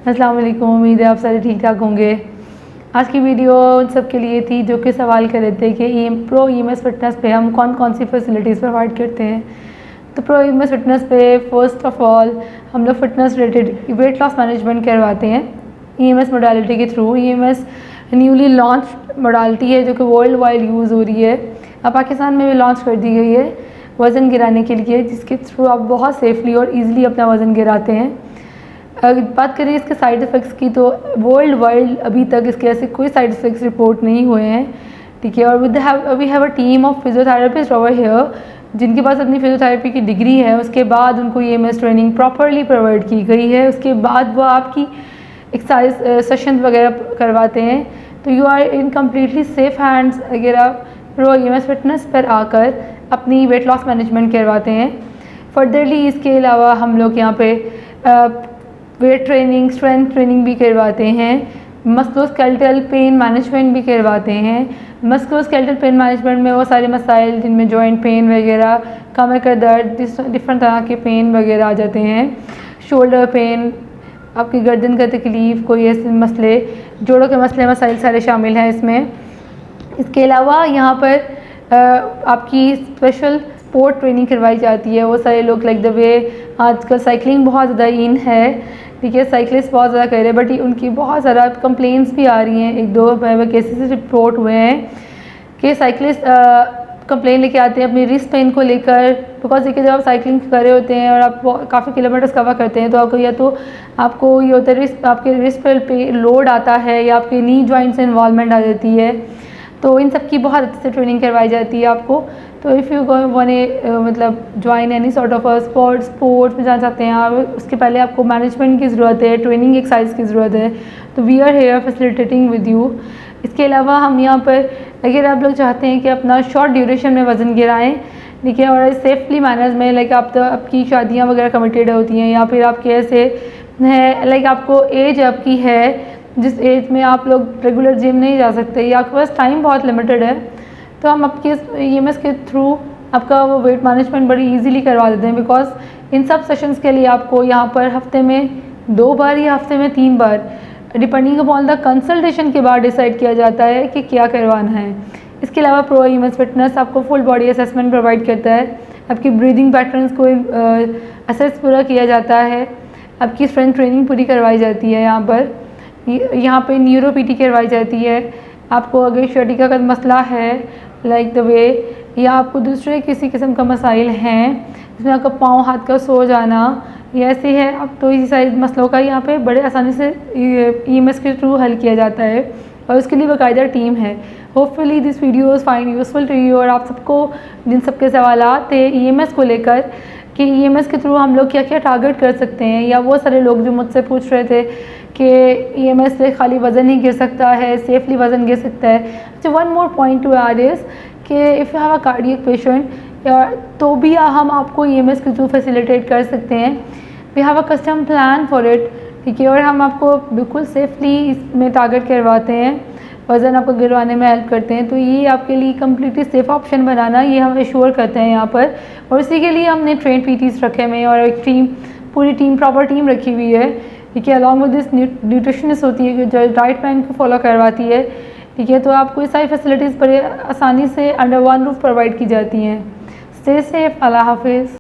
अस्सलाम वालेकुम। उम्मीद है आप सारे ठीक ठाक होंगे। आज की वीडियो उन सब के लिए थी जो कि सवाल कर रहे थे कि प्रो ईएमएस फिटनेस पे हम कौन कौन सी फैसिलिटीज़ प्रोवाइड करते हैं। तो प्रो ईएमएस फिटनेस पे फ़र्स्ट ऑफ़ ऑल हम लोग fitness related weight loss management करवाते हैं ईएमएस मोडालिटी के through. EMS newly launch modality है जो कि वर्ल्ड वाइड यूज़ हो रही है। अब पाकिस्तान में भी लॉन्च कर दी गई है वज़न गिराने के लिए, जिसके थ्रू आप बहुत सेफली और ईज़िली अपना वज़न गिराते हैं। अगर बात करें इसके साइड इफ़ेक्ट्स की तो वर्ल्ड वाइड अभी तक इसके ऐसे कोई साइड इफ़ेक्ट्स रिपोर्ट नहीं हुए हैं, ठीक है। और we have a team of physiotherapist over here जिनके पास अपनी फिजियोथेरेपी की डिग्री है। उसके बाद उनको ईएमएस ट्रेनिंग प्रॉपरली प्रोवाइड की गई है। उसके बाद वो आपकी एक्सरसाइज सेशन वगैरह करवाते हैं। तो you are in completely safe hands अगर आप प्रो ईएमएस फिटनेस पर आकर अपनी वेट लॉस मैनेजमेंट करवाते हैं। फर्दरली इसके अलावा हम लोग यहाँ पे वेट ट्रेनिंग, स्ट्रेंथ ट्रेनिंग भी करवाते हैं। मस्कुलोस्केलेटल पेन मैनेजमेंट भी करवाते हैं। मस्कुलोस्केलेटल पेन मैनेजमेंट में वो सारे मसाइल जिनमें जॉइंट पेन वगैरह, कमर का दर्द, डिफरेंट तरह के पेन वगैरह आ जाते हैं। शोल्डर पेन, आपकी गर्दन का तकलीफ़, कोई ऐसे मसले, जोड़ों के मसाइल सारे शामिल हैं इसमें। इसके अलावा यहाँ पर आपकी स्पेशल स्पोर्ट ट्रेनिंग करवाई जाती है। वो सारे लोग लाइक द वे आजकल साइकिलिंग बहुत ज़्यादा इन है, ठीक है, साइकिलिस्ट बहुत ज़्यादा कर रहे हैं, बट उनकी बहुत ज़्यादा कंप्लेंट्स भी आ रही हैं। एक दो केसेस रिपोर्ट हुए हैं कि साइकिलिस्ट कंप्लेन लेके आते हैं अपनी रिस्ट पेन को लेकर। बिकॉज देखिए जब आप साइकिलिंग कर रहे होते हैं और आप काफ़ी किलोमीटर्स कवर करते हैं तो आपको या तो आपको ये होता है आपके रिस्ट पे लोड आता है या आपके नी जॉइंट से इन्वॉल्वमेंट आ जाती है। तो इन सब की बहुत अच्छे से ट्रेनिंग करवाई जाती है आपको। तो इफ़ यू वांट मतलब join any sort of sports में जाना चाहते हैं आप, उसके पहले आपको मैनेजमेंट की ज़रूरत है, ट्रेनिंग एक्सरसाइज की ज़रूरत है। तो we are here facilitating with you. इसके अलावा हम यहाँ पर अगर आप लोग चाहते हैं कि अपना शॉर्ट ड्यूरेशन में वज़न गिराएँ, ठीक है, और सेफली मैनर्स में, लाइक आप तो आपकी शादियाँ वगैरह कमिटेड होती हैं या फिर आपके ऐसे है लाइक आपको एज आपकी है जिस एज में आप लोग रेगुलर जिम नहीं जा सकते या आपके पास टाइम बहुत लिमिटेड है, तो हम आपके ईएमएस के थ्रू आपका वो वेट मैनेजमेंट बड़ी इजीली करवा देते हैं। बिकॉज इन सब सेशंस के लिए आपको यहाँ पर हफ्ते में 2 बार या हफ्ते में 3 बार डिपेंडिंग अपॉन द कंसल्टेशन के बाद डिसाइड किया जाता है कि क्या करवाना है। इसके अलावा प्रो ईएमएस फिटनेस आपको फुल बॉडी असेसमेंट प्रोवाइड करता है। आपकी ब्रीदिंग पैटर्न्स को असेस पूरा किया जाता है। आपकी स्ट्रेंथ ट्रेनिंग पूरी करवाई जाती है। यहाँ पे न्यूरो पीटी करवाई जाती है। आपको अगर शर्टिका का मसला है लाइक द वे या आपको दूसरे किसी किस्म का मसाइल हैं जिसमें आपका पाँव हाथ का सो जाना या ऐसे है, अब तो इसी सारे मसलों का यहाँ पे बड़े आसानी से ईएमएस के थ्रू हल किया जाता है और उसके लिए बाकायदा टीम है। Hopefully this video is find useful to you. और आप सबको जिन सबके सवालात थे ईएमएस को लेकर कि ईएमएस के थ्रू हम लोग क्या क्या टारगेट कर सकते हैं, या वो सारे लोग जो मुझसे पूछ रहे थे कि ईएमएस से खाली वज़न ही गिर सकता है, सेफली वज़न गिर सकता है। अच्छा, one more point to add is कि if you have a cardiac patient या तो भी हम आपको ईएमएस के थ्रू फैसिलिटेट कर सकते हैं। We have a custom plan for it, ठीक है, और हम आपको बिल्कुल सेफली इसमें टारगेट करवाते हैं, वज़न आपको गिरवाने में हेल्प करते हैं। तो ये आपके लिए कम्प्लीटली सेफ़ ऑप्शन बनाना ये हम एश्योर करते हैं यहाँ पर। और इसी के लिए हमने ट्रेन पीटीज़ रखे हुए हैं और एक टीम, पूरी टीम, प्रॉपर टीम रखी हुई है, ठीक है। अलॉन्ग विद दिस न्यूट्रिशनिस्ट होती है जो डाइट प्लान को फॉलो करवाती है, ठीक है। तो आपको ये सारी फैसिलिटीज़ बड़े आसानी से अंडर वन रूफ प्रोवाइड की जाती हैं। Stay safe. अल्लाह हाफिज़।